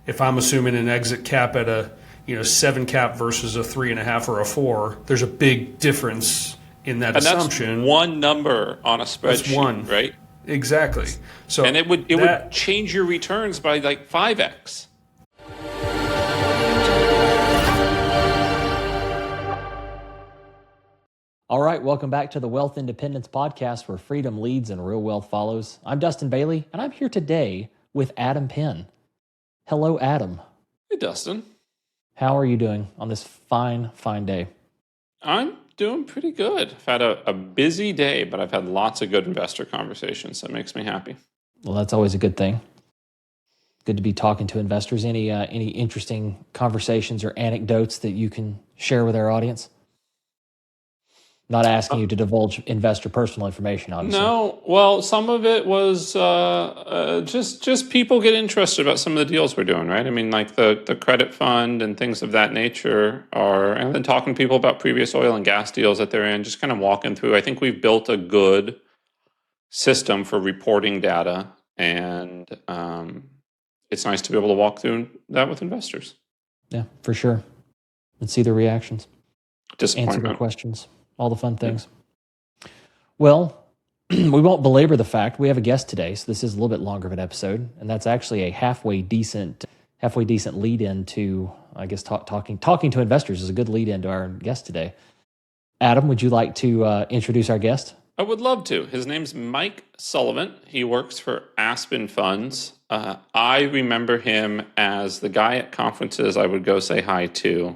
if I'm assuming an exit cap at a 7 cap versus a 3.5 or a 4, there's a big difference in that assumption. That's one number on a spreadsheet, that's one, right? Exactly. So and it would change your returns by like 5x. All right, welcome back to the Wealth Independence Podcast, where freedom leads and real wealth follows. I'm Dustin Bailey, and I'm here today with Adam Penn. Hello, Adam. Hey, Dustin. How are you doing on this fine, fine day? I'm doing pretty good. I've had a busy day, but I've had lots of good investor conversations. That makes me happy. Well, that's always a good thing. Good to be talking to investors. Any interesting conversations or anecdotes that you can share with our audience? Not asking you to divulge investor personal information, obviously. No, well, some of it was just people get interested about some of the deals we're doing, right? I mean, like the credit fund and things of that nature and then talking to people about previous oil and gas deals that they're in, just kind of walking through. I think we've built a good system for reporting data, and it's nice to be able to walk through that with investors. Yeah, for sure. And see their reactions. Disappointment. Answer their questions. All the fun things. Yeah. Well, we won't belabor the fact we have a guest today, so this is a little bit longer of an episode, and that's actually a halfway decent lead into, I guess, talking to investors is a good lead into our guest today. Adam, would you like to introduce our guest? I would love to. His name's Mike Sullivant. He works for Aspen Funds. I remember him as the guy at conferences I would go say hi to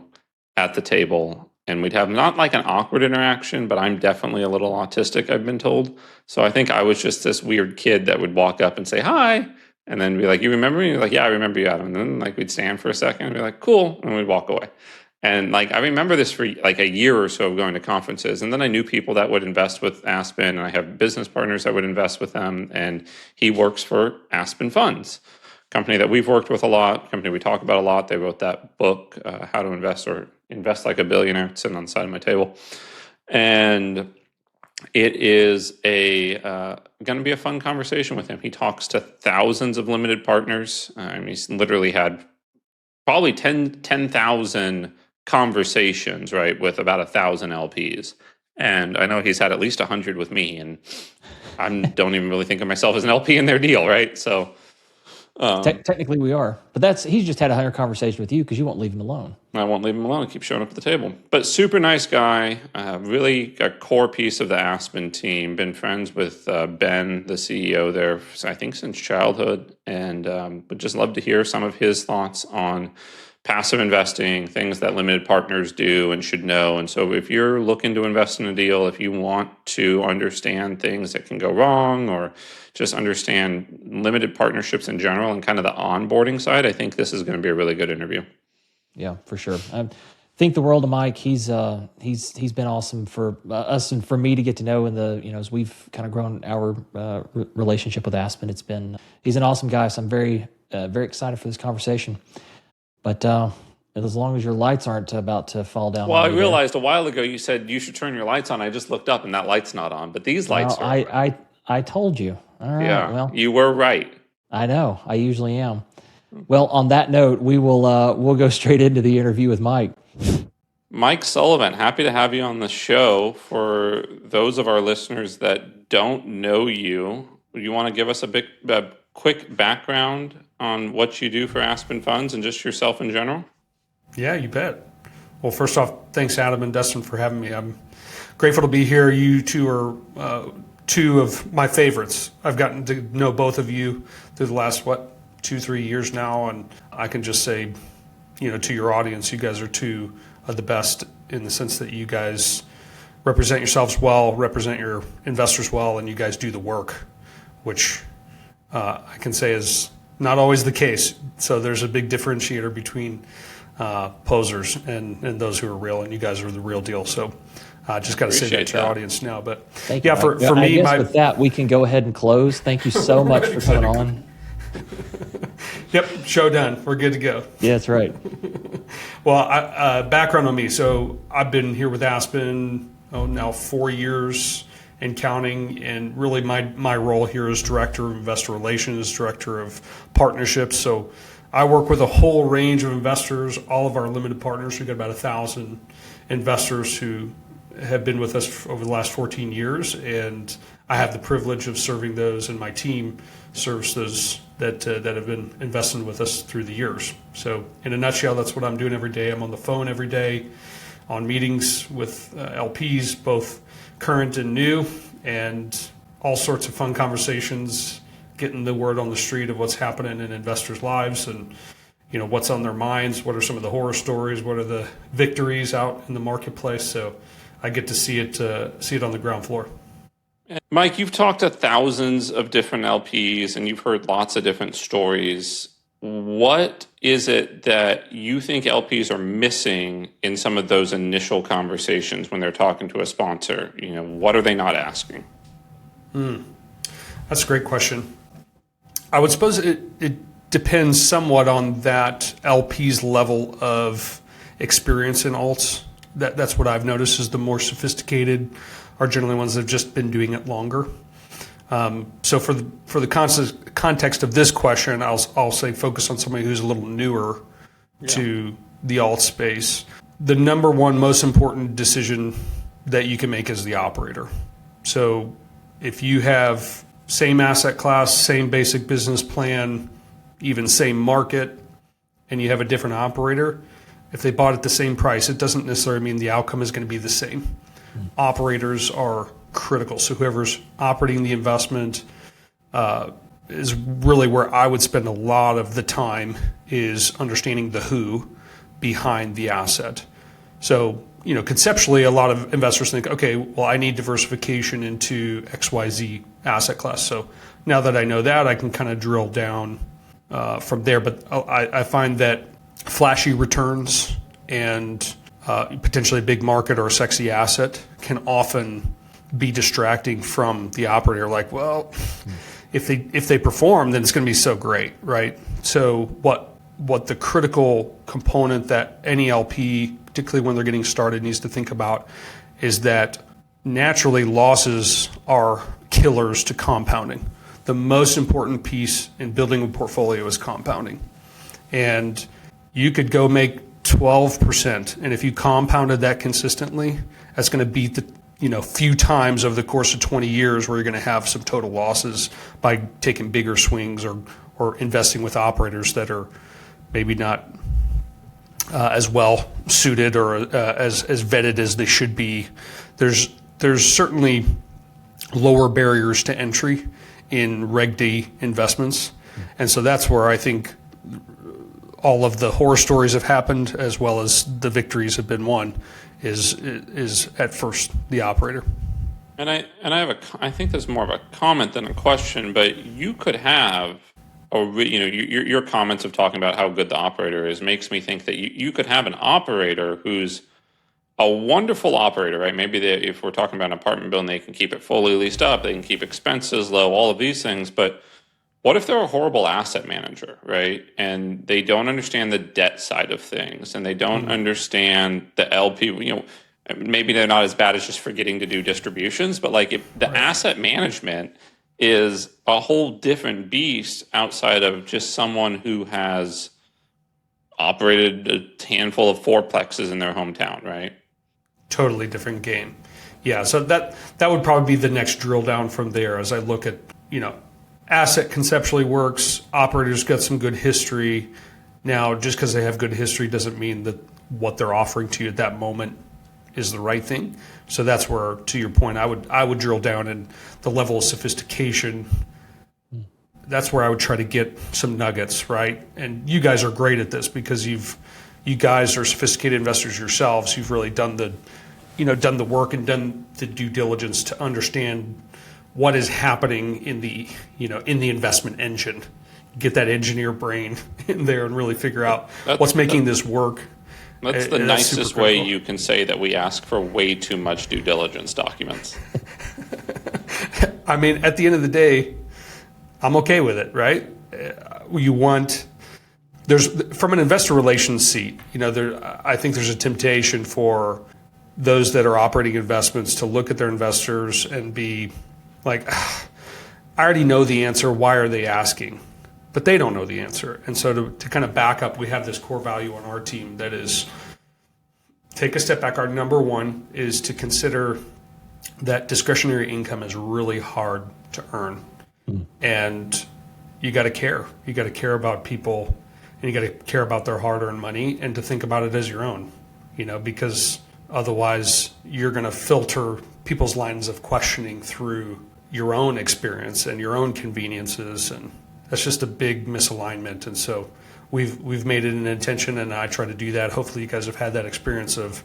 at the table. And we'd have not like an awkward interaction, but I'm definitely a little autistic, I've been told. So I think I was just this weird kid that would walk up and say, hi, and then be like, you remember me? And you're like, yeah, I remember you, Adam. And then like we'd stand for a second and be like, cool, and we'd walk away. And like I remember this for like a year or so of going to conferences. And then I knew people that would invest with Aspen, and I have business partners that would invest with them. And he works for Aspen Funds, company that we've worked with a lot, company we talk about a lot. They wrote that book, How to Invest or Invest Like a Billionaire. It's sitting on the side of my table. And it is going to be a fun conversation with him. He talks to thousands of limited partners. He's literally had probably 10,000 conversations, right, with about 1,000 LPs. And I know he's had at least 100 with me, and I don't even really think of myself as an LP in their deal, right? So technically we are, but he's just had 100 conversations with you because you won't leave him alone. I won't leave him alone. Keep showing up at the table. But super nice guy, really a core piece of the Aspen team. Been friends with Ben, the CEO there, I think since childhood, and would just love to hear some of his thoughts on passive investing, things that limited partners do and should know. And so if you're looking to invest in a deal, if you want to understand things that can go wrong or just understand limited partnerships in general and kind of the onboarding side, I think this is going to be a really good interview. Yeah, for sure. I think the world of Mike. He's been awesome for us and for me to get to know in as we've kind of grown our relationship with Aspen. He's an awesome guy. So I'm very excited for this conversation. But as long as your lights aren't about to fall down. Well, I realized a while ago you said you should turn your lights on. I just looked up and that light's not on. But these lights are. I told you. All right. Yeah, well, you were right. I know. I usually am. Well, on that note, we'll go straight into the interview with Mike. Mike Sullivant, happy to have you on the show. For those of our listeners that don't know you, you want to give us a quick background on what you do for Aspen Funds and just yourself in general? Yeah, you bet. Well, first off, thanks Adam and Dustin for having me. I'm grateful to be here. You two are two of my favorites. I've gotten to know both of you through the last, 2-3 years now, and I can just say, to your audience, you guys are two of the best in the sense that you guys represent yourselves well, represent your investors well, and you guys do the work, which I can say is not always the case. So there's a big differentiator between posers and those who are real, and you guys are the real deal. So just got to say that to your audience now. But thank yeah, you. for me, with that, we can go ahead and close. Thank you so much for coming on. Yep, show done. We're good to go. Yeah, that's right. Well, background on me. So I've been here with Aspen now 4 years and counting, and really my role here is Director of Investor Relations, Director of Partnerships. So I work with a whole range of investors, all of our limited partners. We've got about 1,000 investors who have been with us over the last 14 years, and I have the privilege of serving those, and my team serves those that have been investing with us through the years. So in a nutshell, that's what I'm doing every day. I'm on the phone every day, on meetings with LPs, both current and new, and all sorts of fun conversations, getting the word on the street of what's happening in investors' lives and what's on their minds, what are some of the horror stories, what are the victories out in the marketplace. So I get to see it on the ground floor. Mike, you've talked to thousands of different LPs and you've heard lots of different stories. What is it that you think LPs are missing in some of those initial conversations when they're talking to a sponsor? What are they not asking? That's a great question. I would suppose it depends somewhat on that LP's level of experience in alts. That's what I've noticed is the more sophisticated are generally ones that have just been doing it longer. So for the context of this question, I'll say focus on somebody who's a little newer to the alt space. The number one most important decision that you can make is the operator. So if you have same asset class, same basic business plan, even same market, and you have a different operator, if they bought at the same price, it doesn't necessarily mean the outcome is going to be the same. Operators are critical. So whoever's operating the investment is really where I would spend a lot of the time, is understanding the who behind the asset. So, conceptually, a lot of investors think, okay, well, I need diversification into XYZ asset class. So now that I know that, I can kind of drill down from there. But I find that flashy returns and potentially a big market or a sexy asset can often be distracting from the operator. Like, well, if they perform, then it's going to be so great, right? So what the critical component that any LP, particularly when they're getting started, needs to think about is that naturally losses are killers to compounding. The most important piece in building a portfolio is compounding. And you could go make 12%, and if you compounded that consistently, that's going to beat the few times over the course of 20 years where you're going to have some total losses by taking bigger swings or investing with operators that are maybe not as well suited or as vetted as they should be. There's certainly lower barriers to entry in Reg D investments, and so that's where I think all of the horror stories have happened, as well as the victories have been won, is at first the operator. And I think there's more of a comment than a question, but you could have your comments of talking about how good the operator is makes me think that you could have an operator who's a wonderful operator, right? Maybe if we're talking about an apartment building, they can keep it fully leased up, they can keep expenses low, all of these things, but what if they're a horrible asset manager, right? And they don't understand the debt side of things, and they don't understand the LP. Maybe they're not as bad as just forgetting to do distributions, but like if the asset management is a whole different beast outside of just someone who has operated a handful of fourplexes in their hometown, right? Totally different game. Yeah, so that would probably be the next drill down from there as I look at, asset conceptually works, operators got some good history. Now, just because they have good history doesn't mean that what they're offering to you at that moment is the right thing. So that's where, to your point, I would drill down in the level of sophistication. That's where I would try to get some nuggets, right? And you guys are great at this because you guys are sophisticated investors yourselves. You've really done the work and done the due diligence to understand what is happening in the investment engine. Get that engineer brain in there and really figure out what's making this work. That's the nicest way you can say that we ask for way too much due diligence documents. I mean, at the end of the day, I'm okay with it, right? From an investor relations seat, I think there's a temptation for those that are operating investments to look at their investors and be like, I already know the answer. Why are they asking? but they don't know the answer. And so to kind of back up, we have this core value on our team that is take a step back. Our number one is to consider that discretionary income is really hard to earn. And you got to care. You got to care about people, and you got to care about their hard-earned money, and to think about it as your own, because otherwise you're going to filter people's lines of questioning through your own experience and your own conveniences, and that's just a big misalignment. And so we've made it an intention, and I try to do that. Hopefully you guys have had that experience of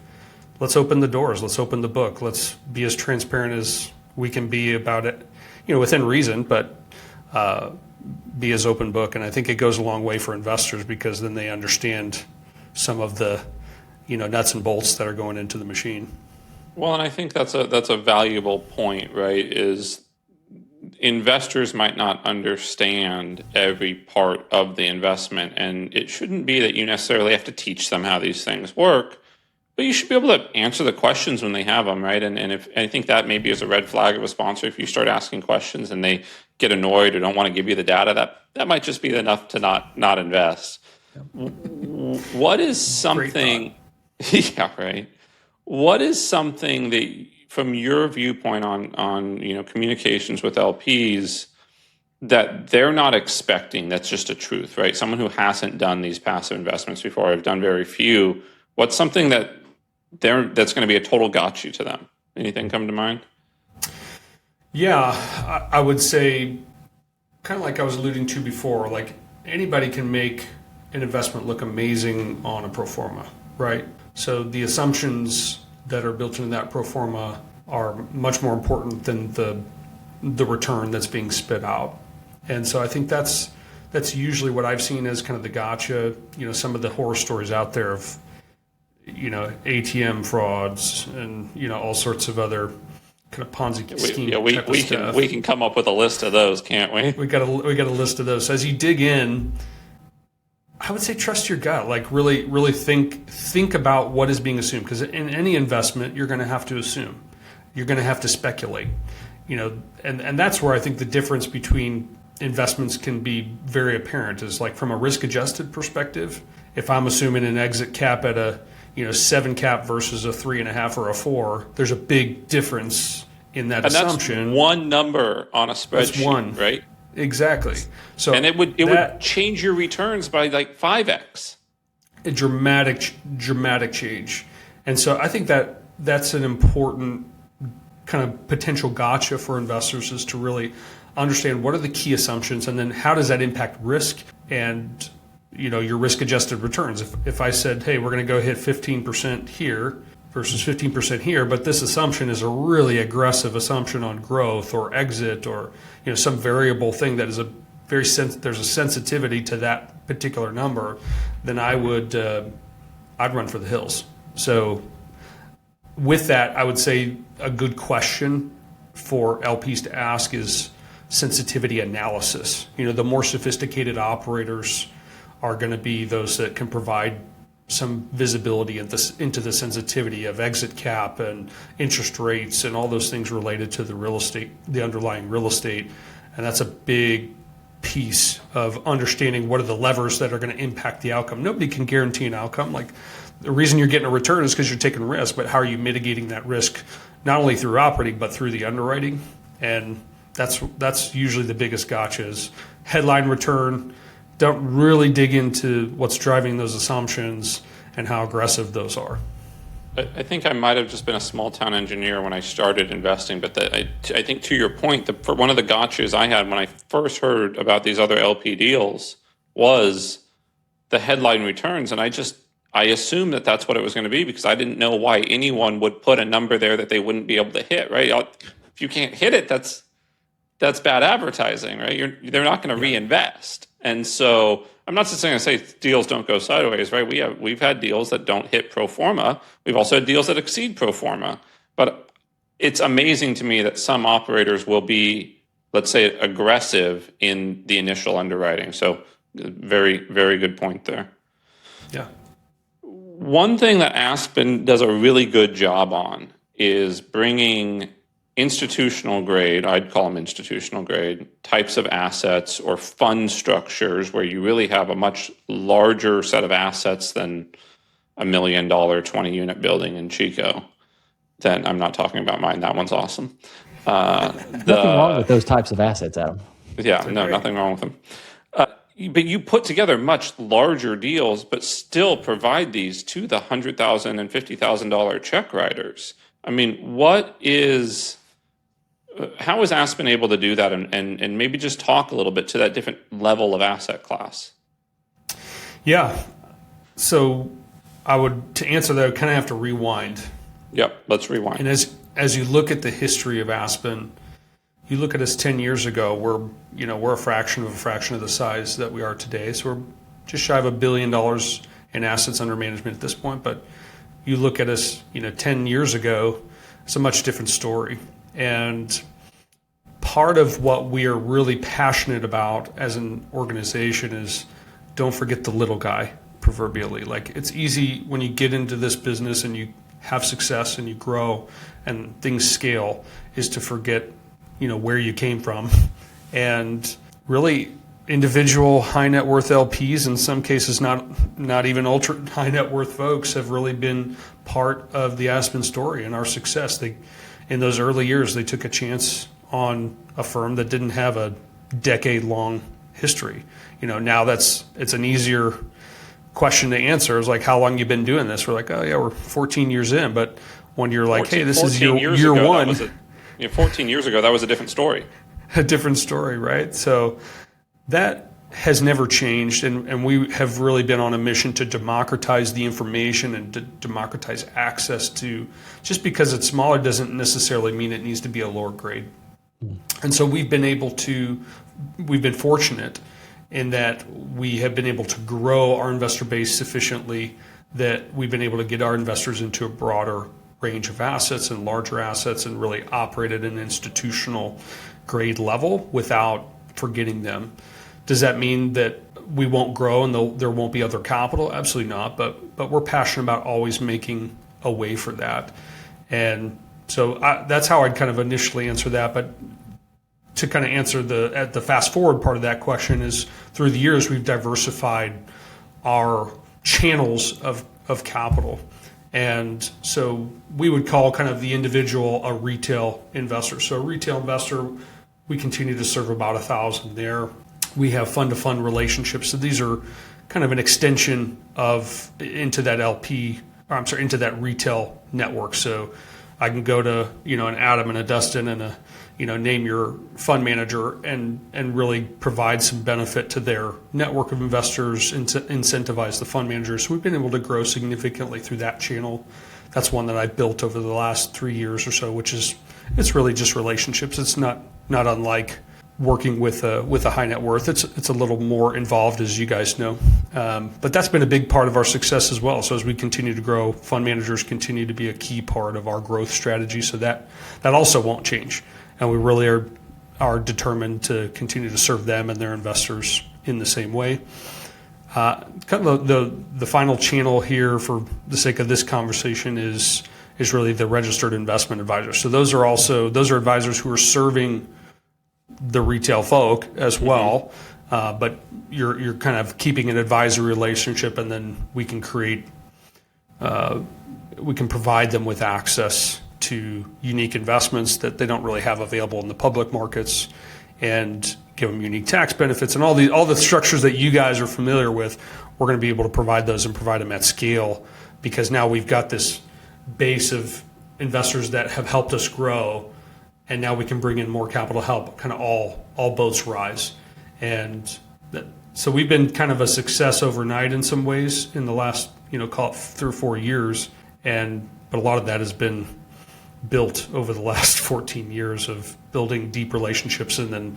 let's open the doors, let's open the book, let's be as transparent as we can be about it, within reason, but be as open book. And I think it goes a long way for investors, because then they understand some of the nuts and bolts that are going into the machine. Well, and I think that's a valuable point, right? Is investors might not understand every part of the investment, and it shouldn't be that you necessarily have to teach them how these things work, but you should be able to answer the questions when they have them, right? And if I think that maybe is a red flag of a sponsor, if you start asking questions and they get annoyed or don't want to give you the data, that might just be enough to not invest. What is something? Yeah, right. What is something that, from your viewpoint on communications with LPs, that they're not expecting, that's just a truth, right? Someone who hasn't done these passive investments before, I've done very few. What's something that's going to be a total gotcha to them? Anything come to mind? Yeah, I would say, kind of like I was alluding to before, like anybody can make an investment look amazing on a pro forma, right? So the assumptions that are built into that pro forma are much more important than the return that's being spit out. And so I think that's usually what I've seen as kind of the gotcha. Some of the horror stories out there of ATM frauds and all sorts of other kind of Ponzi scheme. We can come up with a list of those, can't we? We got a list of those. So as you dig in, I would say trust your gut. Like really think about what is being assumed, because in any investment you're going to have to assume, you're going to have to speculate. And that's where I think the difference between investments can be very apparent. Is like from a risk adjusted perspective, if I'm assuming an exit cap at a 7 cap versus a 3.5 or a 4, there's a big difference in that assumption. That's one number on a spreadsheet, that's one, right? Exactly. So and it would change your returns by like 5x. A dramatic change. And so I think that's an important kind of potential gotcha for investors, is to really understand what are the key assumptions, and then how does that impact risk and your risk adjusted returns. If I said, hey, we're going to go hit 15% here versus 15% here, but this assumption is a really aggressive assumption on growth or exit or some variable thing that is there's a sensitivity to that particular number, then I'd run for the hills. So with that, I would say a good question for LPs to ask is sensitivity analysis. The more sophisticated operators are going to be those that can provide some visibility into the sensitivity of exit cap and interest rates and all those things related to the real estate, the underlying real estate. And that's a big piece of understanding what are the levers that are going to impact the outcome. Nobody can guarantee an outcome. Like, the reason you're getting a return is because you're taking risk, but how are you mitigating that risk, not only through operating, but through the underwriting? And that's usually the biggest gotcha, is headline return. Don't really dig into what's driving those assumptions and how aggressive those are. I think I might have just been a small town engineer when I started investing, but I think to your point, for one of the gotchas I had when I first heard about these other LP deals was the headline returns, and I assumed that that's what it was going to be, because I didn't know why anyone would put a number there that they wouldn't be able to hit. Right? If you can't hit it, that's bad advertising, right? They're not going to reinvest. And so I'm not just going to say deals don't go sideways, right? We've had deals that don't hit pro forma. We've also had deals that exceed pro forma. But it's amazing to me that some operators will be, let's say, aggressive in the initial underwriting. So very, very good point there. Yeah. One thing that Aspen does a really good job on is bringing institutional grade, I'd call them institutional grade, types of assets or fund structures where you really have a much larger set of assets than $1 million 20-unit building in Chico, then I'm not talking about mine. That one's awesome. Nothing wrong with those types of assets, Adam. Yeah, no, nothing wrong with them. But you put together much larger deals, but still provide these to the $100,000 and $50,000 check writers. I mean, how is Aspen able to do that, and maybe just talk a little bit to that different level of asset class? Yeah. So to answer that, I kind of have to rewind. Yep, let's rewind. And as you look at the history of Aspen, you look at us 10 years ago, we're a fraction of the size that we are today. So we're just shy of $1 billion in assets under management at this point. But you look at us, 10 years ago, it's a much different story. And part of what we are really passionate about as an organization is don't forget the little guy, proverbially. Like, it's easy when you get into this business and you have success and you grow and things scale, is to forget, where you came from. And really, individual high net worth LPs, in some cases not even ultra high net worth folks, have really been part of the Aspen story and our success. In those early years, they took a chance on a firm that didn't have a decade-long history. Now it's an easier question to answer. It's like, how long you been doing this? We're like, oh yeah, we're 14 years in. But when you're like, hey, this is year one. 14 years ago, that was a different story. A different story, right? So that has never changed, and we have really been on a mission to democratize the information and to democratize access to. Just because it's smaller doesn't necessarily mean it needs to be a lower grade. And so we've been fortunate in that we have been able to grow our investor base sufficiently that we've been able to get our investors into a broader range of assets and larger assets and really operate at an institutional grade level without forgetting them. Does that mean that we won't grow and there won't be other capital? Absolutely not. But we're passionate about always making a way for that. And so that's how I'd kind of initially answer that. But to kind of answer the fast forward part of that question is, through the years, we've diversified our channels of capital. And so we would call kind of the individual a retail investor. So a retail investor, we continue to serve about 1,000 there. We have fund-to-fund relationships. So these are kind of an extension into that retail network. So I can go to, an Adam and a Dustin and name your fund manager and really provide some benefit to their network of investors, incentivize the fund managers. So we've been able to grow significantly through that channel. That's one that I've built over the last 3 years or so, it's really just relationships. It's not unlike working with a high net worth. It's a little more involved, as you guys know. But that's been a big part of our success as well. So as we continue to grow, fund managers continue to be a key part of our growth strategy. So that also won't change. And we really are determined to continue to serve them and their investors in the same way. Kind of the final channel here, for the sake of this conversation, is really the registered investment advisors. So those are advisors who are serving the retail folk as well, but you're kind of keeping an advisory relationship, and then we can provide them with access to unique investments that they don't really have available in the public markets, and give them unique tax benefits and all the structures that you guys are familiar with. We're going to be able to provide those and provide them at scale, because now we've got this base of investors that have helped us grow, and now we can bring in more capital to help kind of all boats rise. And so we've been kind of a success overnight in some ways in the last, call it 3 or 4 years. But a lot of that has been built over the last 14 years of building deep relationships and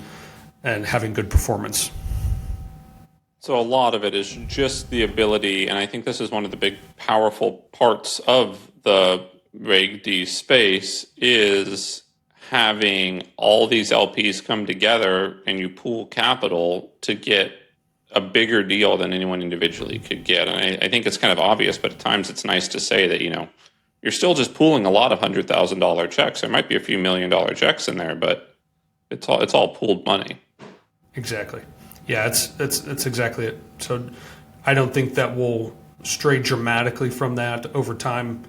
having good performance. So a lot of it is just the ability, and I think this is one of the big powerful parts of the Reg D space, is having all these LPs come together and you pool capital to get a bigger deal than anyone individually could get. And I think it's kind of obvious, but at times it's nice to say that, you're still just pooling a lot of $100,000 checks. There might be a few $1 million checks in there, but it's all pooled money. Exactly. Yeah, it's exactly it. So I don't think that will stray dramatically from that over time.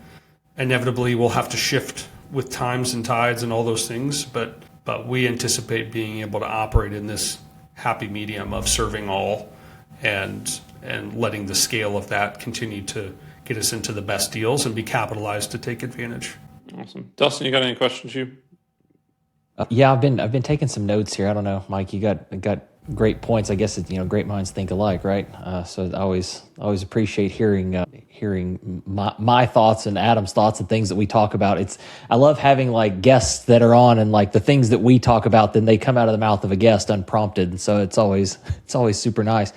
Inevitably, we'll have to shift with times and tides and all those things, but we anticipate being able to operate in this happy medium of serving all and letting the scale of that continue to get us into the best deals and be capitalized to take advantage. Awesome. Dustin, you got any questions? Yeah, I've been taking some notes here. I don't know, Mike, you got great points. I guess it's, great minds think alike, right? So I always appreciate hearing my thoughts and Adam's thoughts and things that we talk about. I love having like guests that are on, and like the things that we talk about, then they come out of the mouth of a guest unprompted. And so it's always super nice.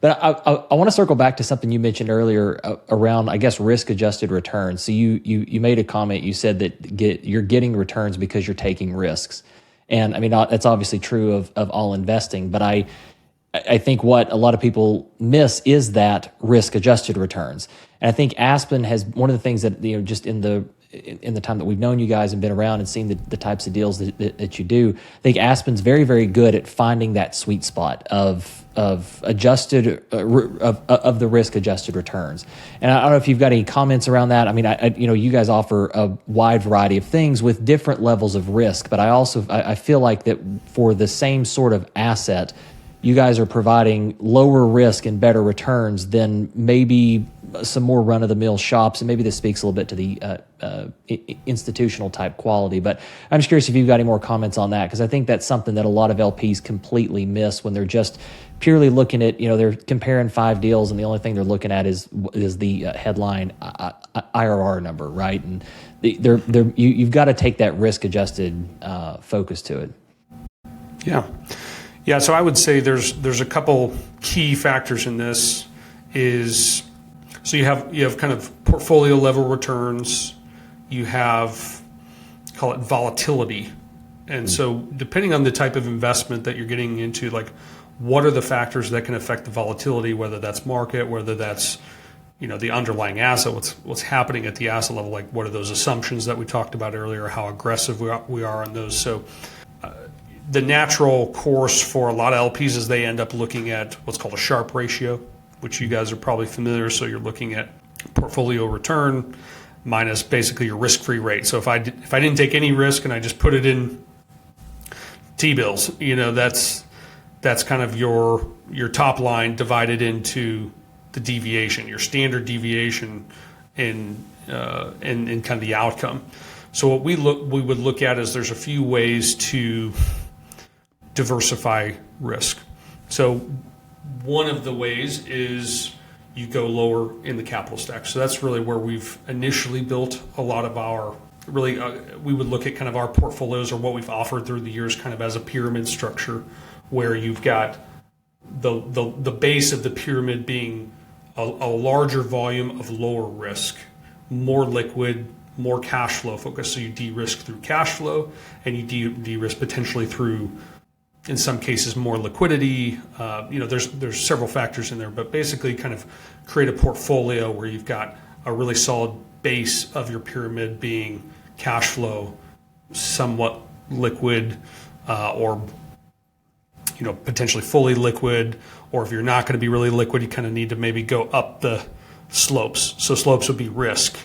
But I want to circle back to something you mentioned earlier around, I guess, risk-adjusted returns. So you made a comment. You said that you're getting returns because you're taking risks. And I mean, that's obviously true of all investing. But I think what a lot of people miss is that risk-adjusted returns. And I think Aspen has one of the things that, just in the time that we've known you guys and been around and seen the types of deals that you do, I think Aspen's very, very good at finding that sweet spot of adjusted of the risk adjusted returns. And I don't know if you've got any comments around that. I mean, you guys offer a wide variety of things with different levels of risk, but I feel like that for the same sort of asset, you guys are providing lower risk and better returns than maybe some more run-of-the-mill shops, and maybe this speaks a little bit to the institutional type quality. But I'm just curious if you've got any more comments on that, because I think that's something that a lot of LPs completely miss when they're just purely looking at, they're comparing 5 deals, and the only thing they're looking at is the headline IRR number, right? And you've got to take that risk-adjusted focus to it. Yeah. So I would say there's a couple key factors in this. So you have kind of portfolio level returns. You have, call it volatility, and so depending on the type of investment that you're getting into, like what are the factors that can affect the volatility, whether that's market, whether that's the underlying asset, what's happening at the asset level, like what are those assumptions that we talked about earlier, how aggressive we are on those. So the natural course for a lot of LPs is they end up looking at what's called a Sharpe ratio, which you guys are probably familiar. So you're looking at portfolio return minus basically your risk-free rate. So if I didn't take any risk and I just put it in T-bills, that's kind of your top line divided into the deviation, your standard deviation in kind of the outcome. So what we would look at is there's a few ways to diversify risk. So one of the ways is you go lower in the capital stack. So that's really where we've initially built a lot of our, we would look at kind of our portfolios or what we've offered through the years kind of as a pyramid structure, where you've got the base of the pyramid being a larger volume of lower risk, more liquid, more cash flow focused. So you de-risk through cash flow, and you de-risk potentially through, in some cases, more liquidity. There's several factors in there, but basically kind of create a portfolio where you've got a really solid base of your pyramid being cash flow, somewhat liquid, or potentially fully liquid. Or if you're not going to be really liquid, you kind of need to maybe go up the slopes. So slopes would be risk,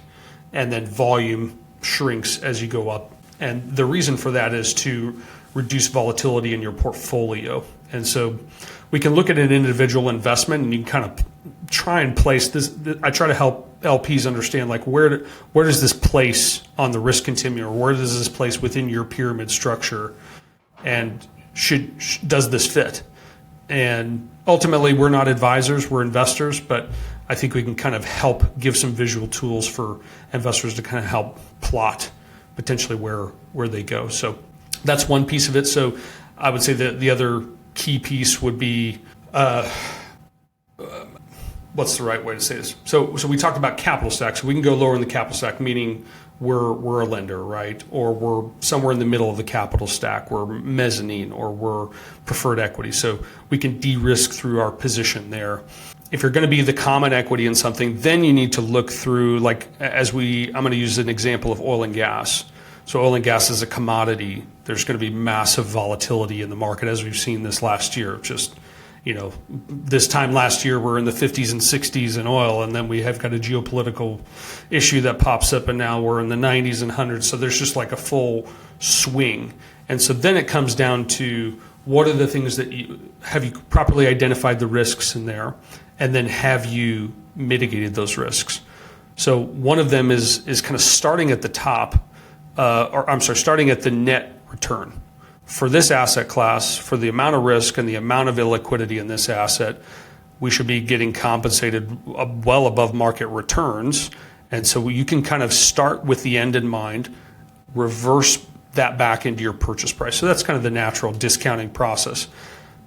and then volume shrinks as you go up. And the reason for that is to reduce volatility in your portfolio. And so we can look at an individual investment, and you can kind of try and place this. I try to help LPs understand, like, where does this place on the risk continuum, or where does this place within your pyramid structure, and does this fit? And ultimately, we're not advisors, we're investors, but I think we can kind of help give some visual tools for investors to kind of help plot potentially where they go. So that's one piece of it. So I would say that the other key piece would be, what's the right way to say this? So we talked about capital stack. So we can go lower in the capital stack, meaning we're a lender, right? Or we're somewhere in the middle of the capital stack. We're mezzanine, or we're preferred equity. So we can de-risk through our position there. if you're going to be the common equity in something, then you need to look through, like I'm going to use an example of oil and gas. So oil and gas is a commodity. There's going to be massive volatility in the market, as we've seen this last year. Just, this time last year, we're in the 50s and 60s in oil, and then we have got a geopolitical issue that pops up, and now we're in the 90s and 100s. So there's just like a full swing. And so then it comes down to, what are the things that have you properly identified the risks in there, and then have you mitigated those risks? So one of them is kind of starting at the top, starting at the net return. For this asset class, for the amount of risk and the amount of illiquidity in this asset, we should be getting compensated well above market returns. And so you can kind of start with the end in mind, reverse that back into your purchase price. So that's kind of the natural discounting process.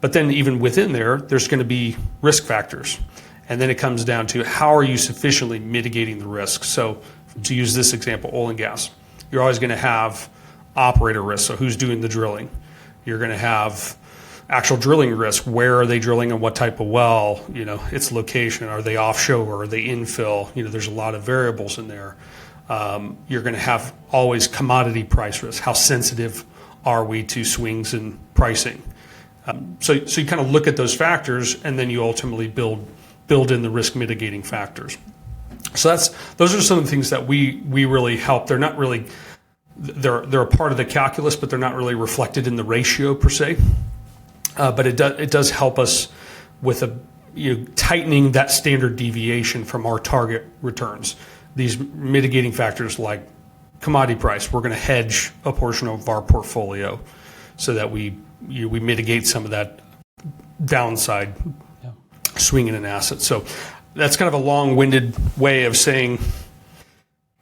But then even within there's going to be risk factors. And then it comes down to, how are you sufficiently mitigating the risk? So to use this example, oil and gas, you're always going to have operator risk. So who's doing the drilling? You're going to have actual drilling risk. Where are they drilling and what type of well? Its location. Are they offshore? Are they infill? There's a lot of variables in there. You're going to have always commodity price risk. How sensitive are we to swings in pricing? So you kind of look at those factors, and then you ultimately build in the risk mitigating factors. So those are some of the things that we really help. They're not really they're a part of the calculus, but they're not really reflected in the ratio per se. But it does help us with tightening that standard deviation from our target returns. These mitigating factors like commodity price, we're going to hedge a portion of our portfolio so that we mitigate some of that downside swing in an asset. So that's kind of a long-winded way of saying,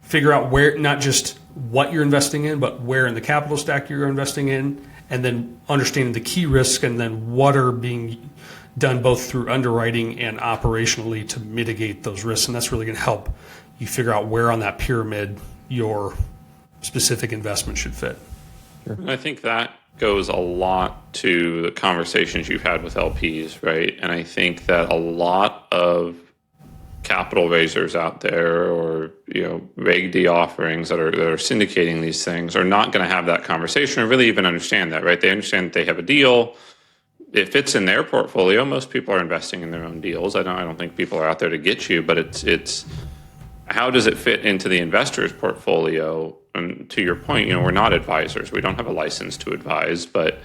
figure out where, not just what you're investing in, but where in the capital stack you're investing in, and then understanding the key risks, and then what are being done both through underwriting and operationally to mitigate those risks. And that's really going to help you figure out where on that pyramid your specific investment should fit. Sure. I think that goes a lot to the conversations you've had with LPs, right? And I think that a lot of capital raisers out there, or Reg D offerings that are syndicating these things, are not going to have that conversation or really even understand that, right? They understand that they have a deal. It fits in their portfolio. Most people are investing in their own deals. I don't think people are out there to get you, but it's how does it fit into the investor's portfolio? And to your point, we're not advisors. We don't have a license to advise, but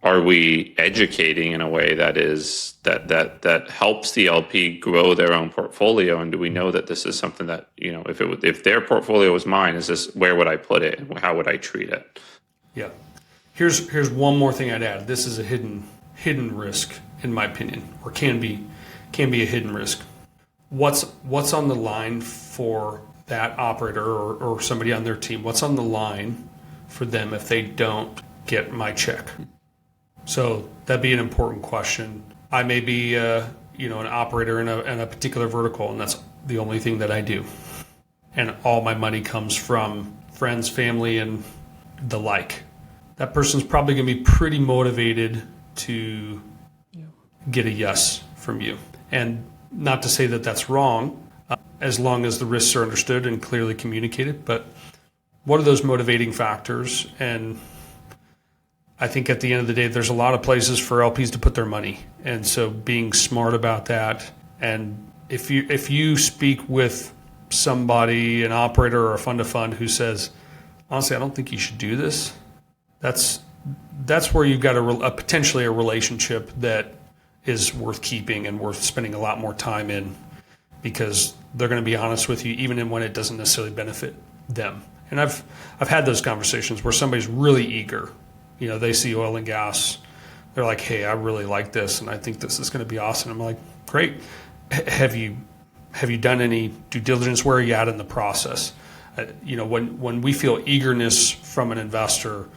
are we educating in a way that is that helps the LP grow their own portfolio? And do we know that this is something that, if their portfolio was mine, where would I put it and how would I treat it? Yeah. Here's one more thing I'd add. This is a hidden risk, in my opinion, or can be a hidden risk. What's on the line for that operator or somebody on their team? What's on the line for them if they don't get my check? So that'd be an important question. I may be an operator in a particular vertical, and that's the only thing that I do, and all my money comes from friends, family, and the like. That person's probably going to be pretty motivated to get a yes from you. And not to say that that's wrong, as long as the risks are understood and clearly communicated. But what are those motivating factors? And I think at the end of the day, there's a lot of places for LPs to put their money. And so being smart about that. And if you speak with somebody, an operator or a fund of fund, who says, honestly, I don't think you should do this, that's where you've got potentially a relationship that is worth keeping and worth spending a lot more time in, because they're going to be honest with you even when it doesn't necessarily benefit them. And I've had those conversations where somebody's really eager. They see oil and gas. They're like, hey, I really like this, and I think this is going to be awesome. I'm like, great. Have you done any due diligence? Where are you at in the process? When we feel eagerness from an investor,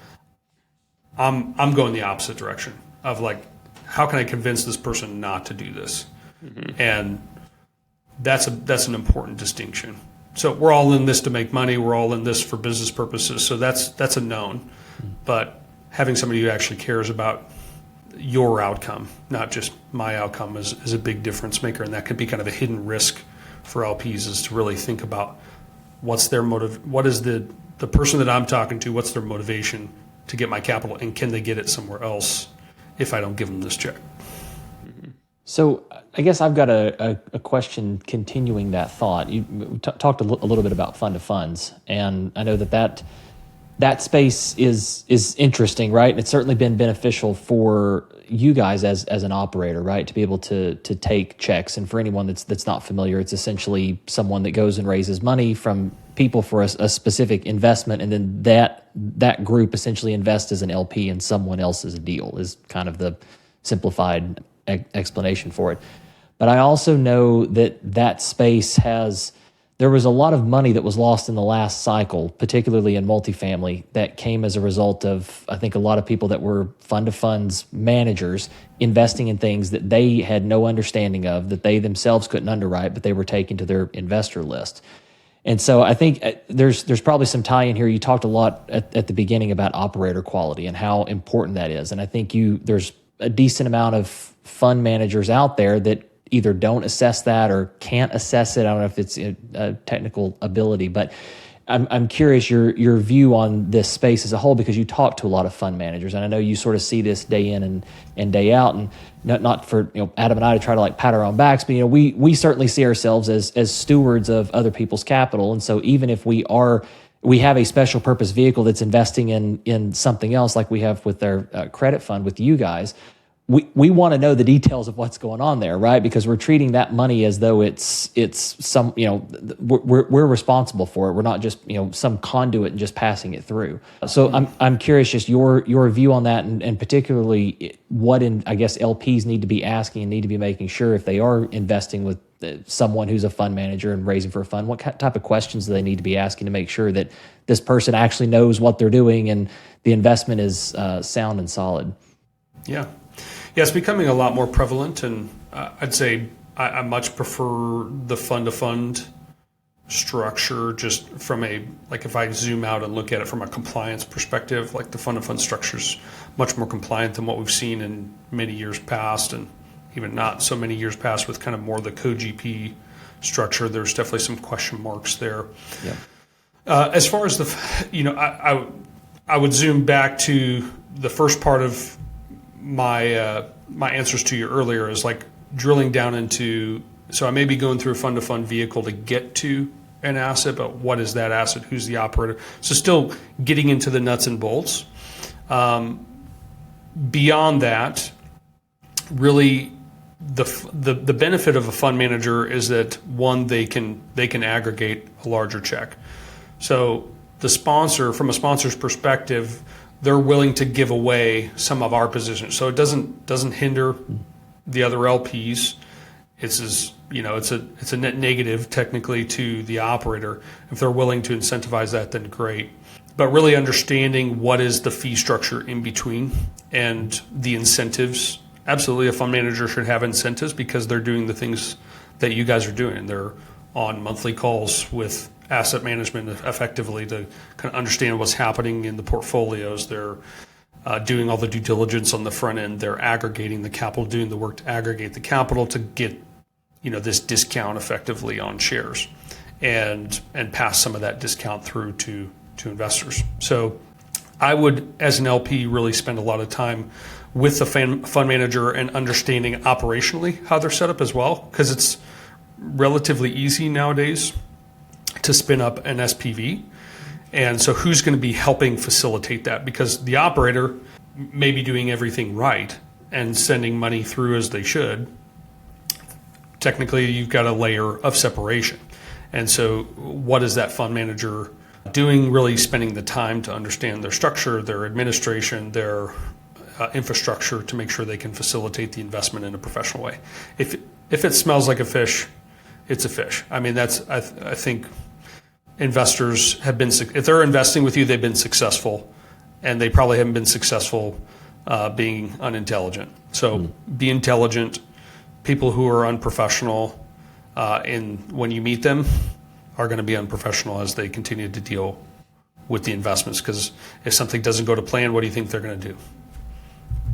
I'm going the opposite direction of like, how can I convince this person not to do this? Mm-hmm. And that's an important distinction. So we're all in this to make money. We're all in this for business purposes. So that's a known. Mm-hmm. But having somebody who actually cares about your outcome, not just my outcome, is a big difference maker. And that could be kind of a hidden risk for LPs, is to really think about what's their motive, what is the person that I'm talking to, what's their motivation to get my capital, and can they get it somewhere else if I don't give them this check? So I guess I've got a question continuing that thought. You talked a little bit about fund of funds, and I know that space is interesting, right? And it's certainly been beneficial for you guys as an operator, right? To be able to take checks. And for anyone that's not familiar, it's essentially someone that goes and raises money from people for a specific investment, and then that group essentially invests as an LP in someone else's deal, is kind of the simplified explanation for it. But I also know that space there was a lot of money that was lost in the last cycle, particularly in multifamily, that came as a result of, I think, a lot of people that were fund of funds managers investing in things that they had no understanding of, that they themselves couldn't underwrite, but they were taken to their investor list. And so I think there's probably some tie in here. You talked a lot at the beginning about operator quality and how important that is. And I think there's a decent amount of fund managers out there that either don't assess that or can't assess it. I don't know if it's a technical ability, but I'm curious your view on this space as a whole, because you talk to a lot of fund managers, and I know you sort of see this day in and day out. And not for Adam and I to try to pat our own backs, but we certainly see ourselves as stewards of other people's capital. And so even if we have a special purpose vehicle that's investing in something else, like we have with our credit fund with you guys, we want to know the details of what's going on there, right? Because we're treating that money as though it's some, we're responsible for it. We're not just, some conduit and just passing it through. So I'm curious just your view on that, and particularly what I guess LPs need to be asking and need to be making sure if they are investing with someone who's a fund manager and raising for a fund, what type of questions do they need to be asking to make sure that this person actually knows what they're doing and the investment is sound and solid? Yeah, it's becoming a lot more prevalent, and I'd say I much prefer the fund-to-fund structure, just from if I zoom out and look at it from a compliance perspective. Like, the fund-to-fund structure is much more compliant than what we've seen in many years past, and even not so many years past with kind of more the co-GP structure. There's definitely some question marks there. Yeah. As far as I would zoom back to the first part of my answers to you earlier, is like drilling down into, so I may be going through a fund-to-fund vehicle to get to an asset, but what is that asset? Who's the operator? So still getting into the nuts and bolts. Beyond that, really the benefit of a fund manager is that, one, they can aggregate a larger check. So the sponsor, from a sponsor's perspective, they're willing to give away some of our positions, so it doesn't hinder the other LPs. It's a net negative technically to the operator. If they're willing to incentivize that, then great. But really understanding what is the fee structure in between and the incentives. Absolutely, a fund manager should have incentives because they're doing the things that you guys are doing. They're on monthly calls with asset management effectively to kind of understand what's happening in the portfolios. They're doing all the due diligence on the front end. They're aggregating the capital, doing the work to aggregate the capital to get this discount effectively on shares, and pass some of that discount through to investors. So I would, as an LP, really spend a lot of time with the fund manager and understanding operationally how they're set up as well, because it's relatively easy nowadays to spin up an SPV. And so who's going to be helping facilitate that? Because the operator may be doing everything right and sending money through as they should. Technically, you've got a layer of separation. And so what is that fund manager doing? Really spending the time to understand their structure, their administration, their infrastructure, to make sure they can facilitate the investment in a professional way. If it smells like a fish, it's a fish. I mean, I think investors have been, if they're investing with you, they've been successful, and they probably haven't been successful being unintelligent. So be intelligent. People who are unprofessional, when you meet them, are going to be unprofessional as they continue to deal with the investments, because if something doesn't go to plan, what do you think they're going to do?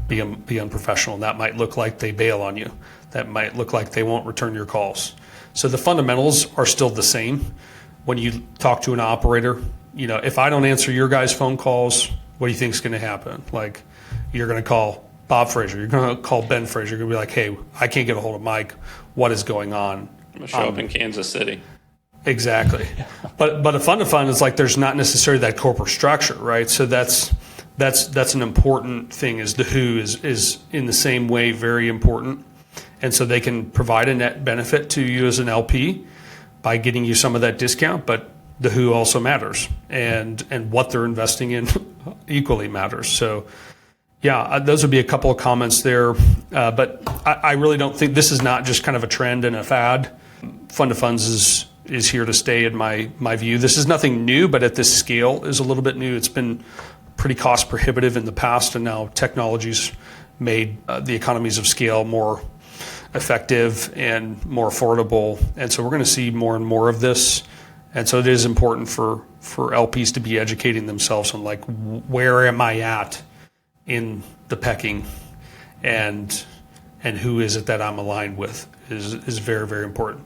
be unprofessional. And that might look like they bail on you. That might look like they won't return your calls. So the fundamentals are still the same. When you talk to an operator, if I don't answer your guys' phone calls, what do you think is going to happen? Like, you're going to call Bob Fraser, you're going to call Ben Fraser, you're going to be like, hey, I can't get a hold of Mike. What is going on? I'm going to show up in Kansas City. Exactly. But a fund of fund is like, there's not necessarily that corporate structure, right? So that's an important thing. Is the who is in the same way very important. And so they can provide a net benefit to you as an LP by getting you some of that discount, but the who also matters, and what they're investing in equally matters. So yeah, those would be a couple of comments there. But I really don't think this is not just kind of a trend and a fad. Fund of funds is here to stay in my view. This is nothing new, but at this scale is a little bit new. It's been pretty cost prohibitive in the past, and now technology's made the economies of scale more effective and more affordable. And so we're going to see more and more of this. And so it is important for LPs to be educating themselves on, like, where am I at in the pecking, and who is it that I'm aligned with is very, very important.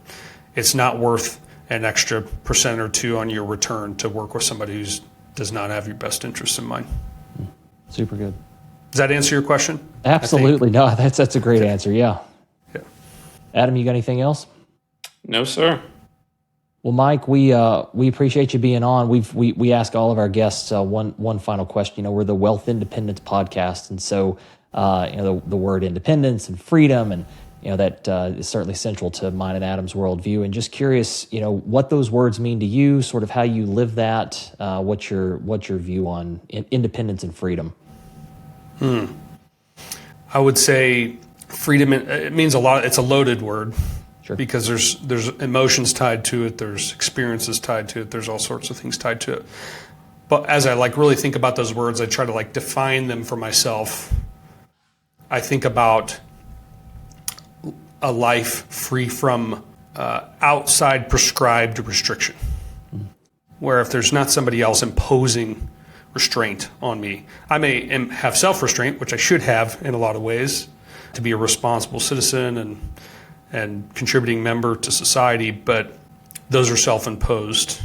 It's not worth an extra % or 2 on your return to work with somebody who does not have your best interests in mind. Super good. Does that answer your question? Absolutely. No, that's a great answer. Yeah. Adam, you got anything else? No, sir. Well, Mike, we appreciate you being on. We ask all of our guests one final question. We're the Wealth Independence podcast, and so the word independence and freedom, and that is certainly central to mine and Adam's worldview. And just curious, what those words mean to you, sort of how you live that. What's your view on independence and freedom? I would say freedom. It means a lot. It's a loaded word. Sure. Because there's emotions tied to it, there's experiences tied to it, there's all sorts of things tied to it. But as I really think about those words, I try to define them for myself. I think about a life free from outside prescribed restriction, where if there's not somebody else imposing restraint on me, I may have self-restraint, which I should have in a lot of ways, to be a responsible citizen and contributing member to society, but those are self-imposed.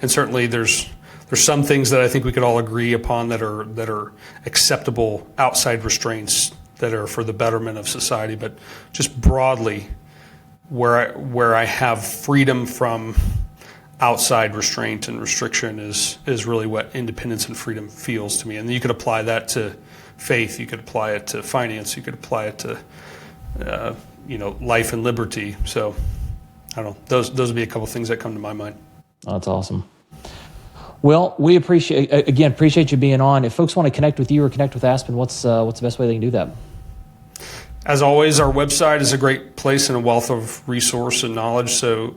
And certainly there's some things that I think we could all agree upon that are acceptable outside restraints that are for the betterment of society. But just broadly, where I have freedom from outside restraint and restriction is really what independence and freedom feels to me. And you could apply that to faith, you could apply it to finance, you could apply it to life and liberty. So I don't know. Those would be a couple of things that come to my mind. Oh, that's awesome. Well, we appreciate you being on. If folks want to connect with you or connect with Aspen, what's the best way they can do that? As always, our website is a great place and a wealth of resource and knowledge. So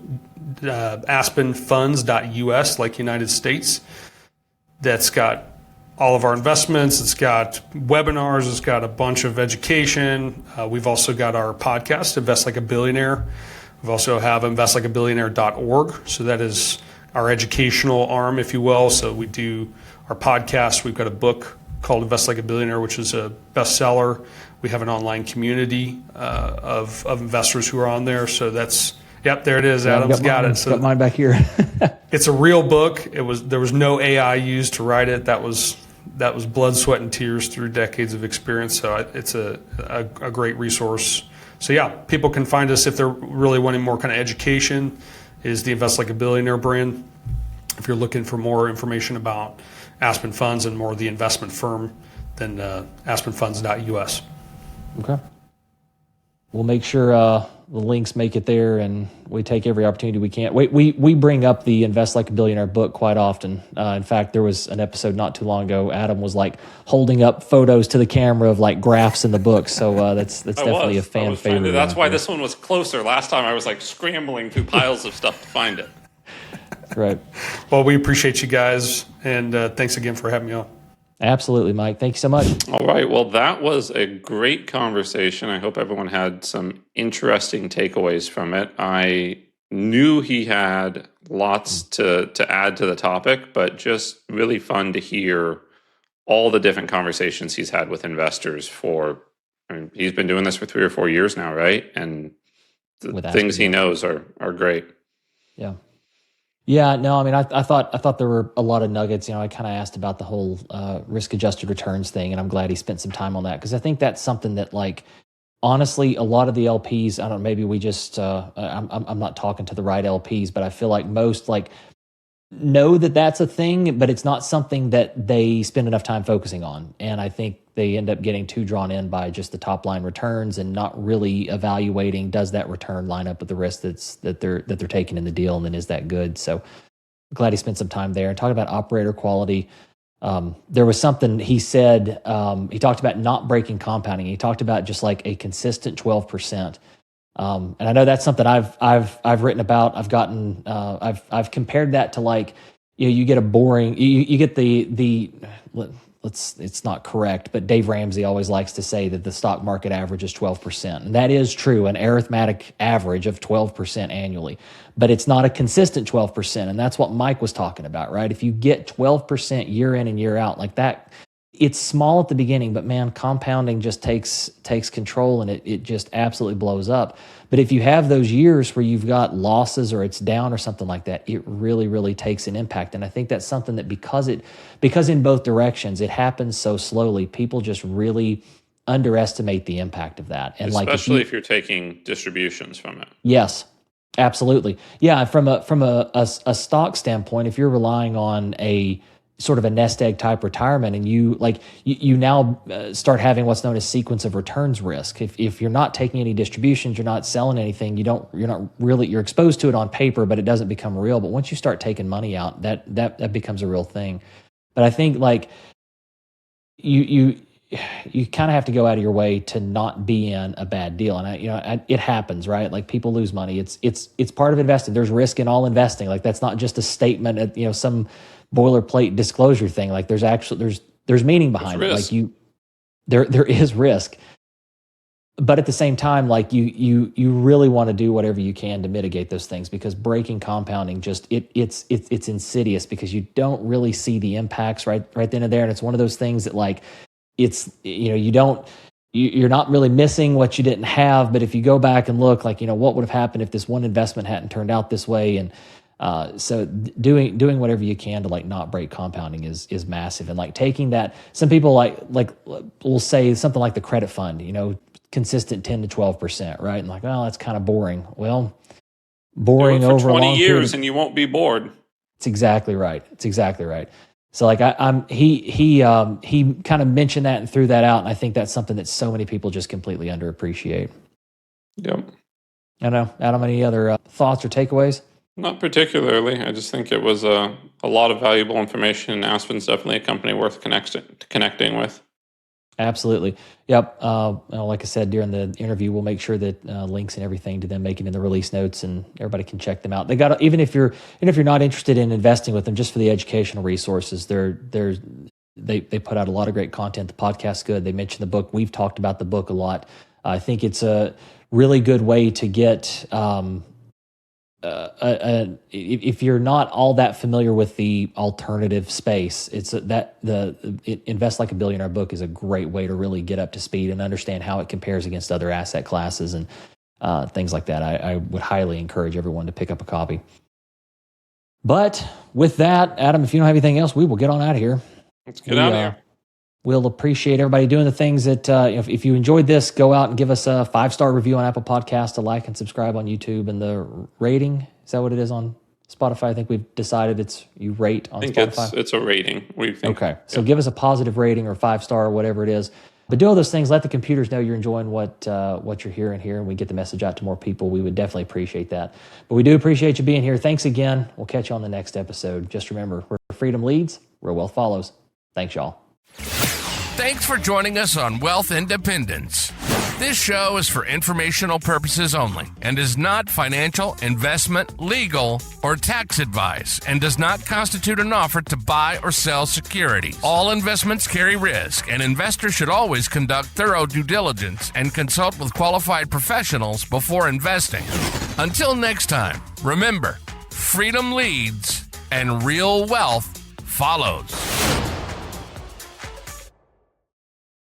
aspenfunds.us, like United States. That's got all of our investments. It's got webinars. It's got a bunch of education. We've also got our podcast, Invest Like a Billionaire. We've also have investlikeabillionaire.org. So that is our educational arm, if you will. So we do our podcast. We've got a book called Invest Like a Billionaire, which is a bestseller. We have an online community of investors who are on there. So that's, yep, there it is. Adam's got it. So got mine back here. It's a real book. There was no AI used to write it. That was blood, sweat, and tears through decades of experience. So it's a great resource. So yeah, people can find us if they're really wanting more kind of education. Is the Invest Like a Billionaire brand. If you're looking for more information about Aspen Funds and more of the investment firm, then aspenfunds.us. Okay. We'll make sure the links make it there, and we take every opportunity we can. We bring up the Invest Like a Billionaire book quite often. In fact, there was an episode not too long ago. Adam was holding up photos to the camera of graphs in the book. So that's definitely a fan favorite. That's why this one was closer. Last time I was scrambling through piles of stuff to find it. Right. Well, we appreciate you guys, and thanks again for having me on. Absolutely, Mike. Thank you so much. All right. Well, that was a great conversation. I hope everyone had some interesting takeaways from it. I knew he had lots to add to the topic, but just really fun to hear all the different conversations he's had with investors he's been doing this for 3 or 4 years now, right? And the things he knows are great. Yeah. Yeah, no, I mean, I thought there were a lot of nuggets. I kind of asked about the whole risk-adjusted returns thing, and I'm glad he spent some time on that, because I think that's something that, like, honestly, a lot of the LPs, I don't know, maybe we just, I'm not talking to the right LPs, but I feel like most, like, know that that's a thing, but it's not something that they spend enough time focusing on. And I think they end up getting too drawn in by just the top line returns and not really evaluating, does that return line up with the risk that they're taking in the deal, and then is that good? So glad he spent some time there. And talking about operator quality, there was something he said, he talked about not breaking compounding. He talked about just like a consistent 12%. And I know that's something I've written about. I've gotten, I've compared that to, like, you get a boring, you get it's not correct, but Dave Ramsey always likes to say that the stock market average is 12%. And that is true, an arithmetic average of 12% annually, but it's not a consistent 12%. And that's what Mike was talking about, right? If you get 12% year in and year out like that, it's small at the beginning, but man, compounding just takes control, and it just absolutely blows up. But if you have those years where you've got losses or it's down or something like that, it really, really takes an impact. And I think that's something that because in both directions, it happens so slowly, people just really underestimate the impact of that. And especially if you're taking distributions from it. Yes, absolutely. Yeah. From a stock standpoint, if you're relying on a sort of a nest egg type retirement, and you now start having what's known as sequence of returns risk. If you're not taking any distributions, you're not selling anything, you're exposed to it on paper, but it doesn't become real. But once you start taking money out, that becomes a real thing. But I think, like, you kind of have to go out of your way to not be in a bad deal. And it happens, right? Like, people lose money. It's part of investing. There's risk in all investing. Like, that's not just a statement at, some boilerplate disclosure thing. Like, there's meaning behind it. Like, there is risk, but at the same time, like, you really want to do whatever you can to mitigate those things, because breaking compounding it's insidious, because you don't really see the impacts right then and there. And it's one of those things that, like, it's, you're not really missing what you didn't have, but if you go back and look, like, what would have happened if this one investment hadn't turned out this way? And so doing whatever you can to, like, not break compounding is massive. And, like, taking that, some people like will say something like the credit fund, consistent 10 to 12%, right? And, like, well, that's kind of boring. Well, boring do it for over 20 years and you won't be bored. It's exactly right. So, like, he kind of mentioned that and threw that out, and I think that's something that so many people just completely underappreciate. Yep. I know. Adam, any other thoughts or takeaways? Not particularly. I just think it was a lot of valuable information, and Aspen's definitely a company worth connecting with. Absolutely. Yep. Like I said during the interview, we'll make sure that links and everything to them make it in the release notes, and everybody can check them out. They got, even if you're not interested in investing with them, just for the educational resources, they put out a lot of great content. The podcast's good. They mentioned the book. We've talked about the book a lot. I think it's a really good way to get. If you're not all that familiar with the alternative space, Invest Like a Billionaire book is a great way to really get up to speed and understand how it compares against other asset classes and things like that. I would highly encourage everyone to pick up a copy. But with that, Adam, if you don't have anything else, we will get on out of here. Let's get out of here. We'll appreciate everybody doing the things that, if you enjoyed this, go out and give us a 5-star review on Apple Podcasts, a like and subscribe on YouTube, and the rating. Is that what it is on Spotify? I think we've decided you rate on Spotify. I think it's a rating. What do you think? Okay. So give us a positive rating or 5-star or whatever it is. But do all those things. Let the computers know you're enjoying what you're hearing here, and we get the message out to more people. We would definitely appreciate that. But we do appreciate you being here. Thanks again. We'll catch you on the next episode. Just remember, where freedom leads, where wealth follows. Thanks, y'all. Thanks for joining us on Wealth Independence. This show is for informational purposes only and is not financial, investment, legal, or tax advice, and does not constitute an offer to buy or sell securities. All investments carry risk, and investors should always conduct thorough due diligence and consult with qualified professionals before investing. Until next time, remember, freedom leads and real wealth follows.